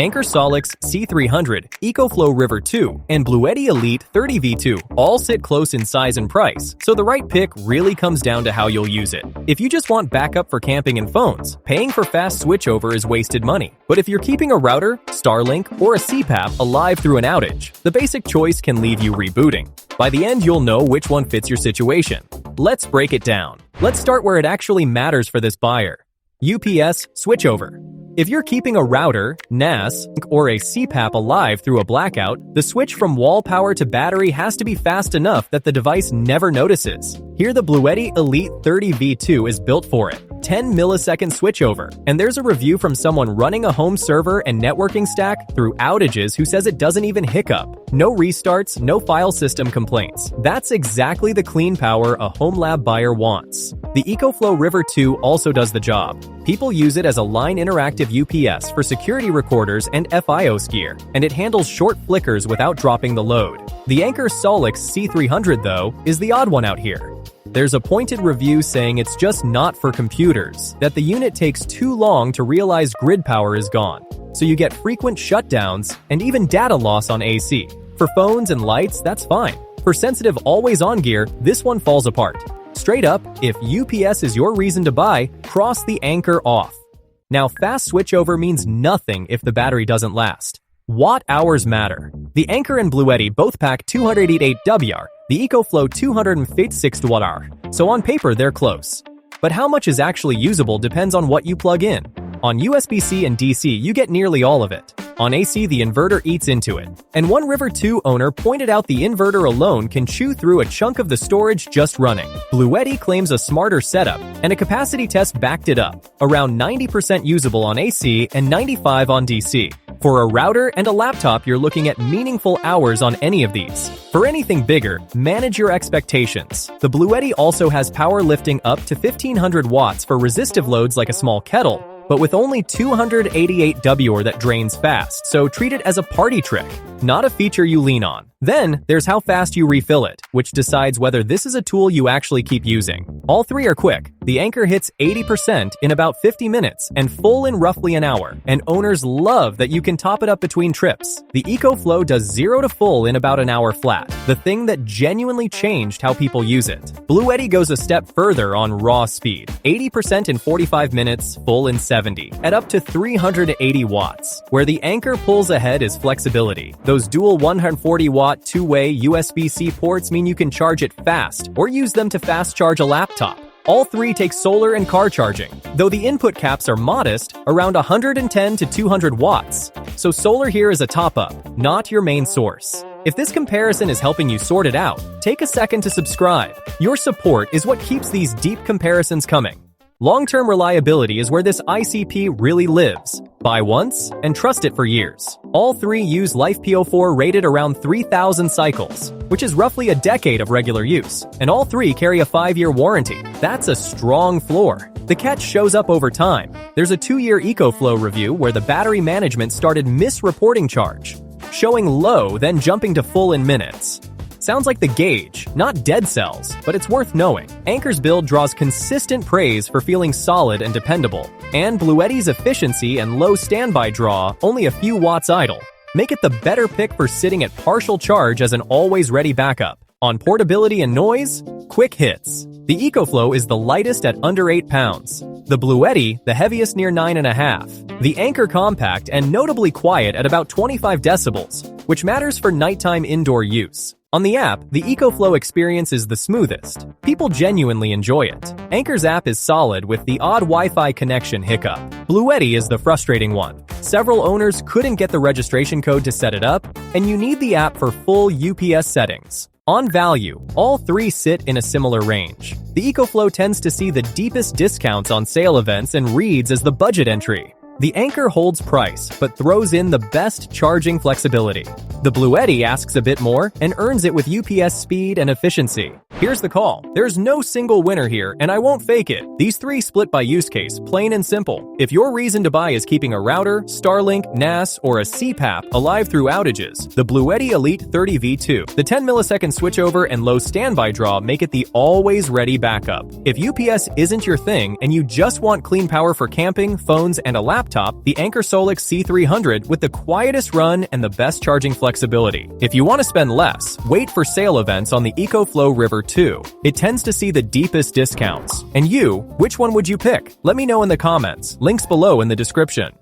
Anker SOLIX C300, EcoFlow River 2, and BLUETTI Elite 30V2 all sit close in size and price, so the right pick really comes down to how you'll use it. If you just want backup for camping and phones, paying for fast switchover is wasted money. But if you're keeping a router, Starlink, or a CPAP alive through an outage, the basic choice can leave you rebooting. By the end, you'll know which one fits your situation. Let's break it down. Let's start where it actually matters for this buyer. UPS switchover. If you're keeping a router, NAS, or a CPAP alive through a blackout, the switch from wall power to battery has to be fast enough that the device never notices. Here the BLUETTI Elite 30V2 is built for it. 10 millisecond switchover, and there's a review from someone running a home server and networking stack through outages who says it doesn't even hiccup. No restarts, no file system complaints. That's exactly the clean power a home lab buyer wants. The EcoFlow River 2 also does the job. People use it as a line interactive UPS for security recorders and FIOS gear, and it handles short flickers without dropping the load. The Anker SOLIX C300, though, is the odd one out here. There's a pointed review saying it's just not for computers, that the unit takes too long to realize grid power is gone, so you get frequent shutdowns and even data loss on AC. For phones and lights, that's fine. For sensitive always-on gear, this one falls apart. Straight up, if UPS is your reason to buy, cross the Anker off. Now, fast switchover means nothing if the battery doesn't last. Watt hours matter. The Anker and BLUETTI both pack 288 WR, the EcoFlow 256 Wh, so on paper they're close. But how much is actually usable depends on what you plug in. On USB-C and DC, you get nearly all of it. On AC, the inverter eats into it. And one River 2 owner pointed out the inverter alone can chew through a chunk of the storage just running. BLUETTI claims a smarter setup, and a capacity test backed it up. Around 90% usable on AC and 95% on DC. For a router and a laptop, you're looking at meaningful hours on any of these. For anything bigger, manage your expectations. The BLUETTI also has power lifting up to 1500 watts for resistive loads like a small kettle, but with only 288 WR that drains fast, so treat it as a party trick, not a feature you lean on. Then, there's how fast you refill it, which decides whether this is a tool you actually keep using. All three are quick. The Anker hits 80% in about 50 minutes and full in roughly an hour, and owners love that you can top it up between trips. The EcoFlow does 0 to full in about an hour flat, the thing that genuinely changed how people use it. BLUETTI goes a step further on raw speed, 80% in 45 minutes, full in 70, at up to 380 watts. Where the Anker pulls ahead is flexibility. Those dual 140-watt two-way USB-C ports mean you can charge it fast, or use them to fast charge a laptop. All three take solar and car charging, though the input caps are modest, around 110 to 200 watts. So solar here is a top-up, not your main source. If this comparison is helping you sort it out, take a second to subscribe. Your support is what keeps these deep comparisons coming. Long-term reliability is where this ICP really lives. Buy once and trust it for years. All three use LifePO4 rated around 3,000 cycles, which is roughly a decade of regular use. And all three carry a 5-year warranty. That's a strong floor. The catch shows up over time. There's a 2-year EcoFlow review where the battery management started misreporting charge, showing low, then jumping to full in minutes. Sounds like the gauge, not dead cells, but it's worth knowing. Anker's build draws consistent praise for feeling solid and dependable, and BLUETTI's efficiency and low standby draw, only a few watts idle, make it the better pick for sitting at partial charge as an always-ready backup. On portability and noise, quick hits. The EcoFlow is the lightest at under 8 pounds. The BLUETTI, the heaviest near 9.5. The Anker compact and notably quiet at about 25 decibels, which matters for nighttime indoor use. On the app, the EcoFlow experience is the smoothest. People genuinely enjoy it. Anker's app is solid with the odd Wi-Fi connection hiccup. BLUETTI is the frustrating one. Several owners couldn't get the registration code to set it up, and you need the app for full UPS settings. On value, all three sit in a similar range. The EcoFlow tends to see the deepest discounts on sale events and reads as the budget entry. The Anker holds price, but throws in the best charging flexibility. The BLUETTI asks a bit more and earns it with UPS speed and efficiency. Here's the call. There's no single winner here, and I won't fake it. These three split by use case, plain and simple. If your reason to buy is keeping a router, Starlink, NAS, or a CPAP alive through outages, the BLUETTI Elite 30 V2, the 10 millisecond switchover and low standby draw make it the always ready backup. If UPS isn't your thing and you just want clean power for camping, phones, and a laptop, the Anker SOLIX C300 with the quietest run and the best charging flexibility. If you want to spend less, wait for sale events on the EcoFlow River 2. It tends to see the deepest discounts. And you, which one would you pick? Let me know in the comments. Links below in the description.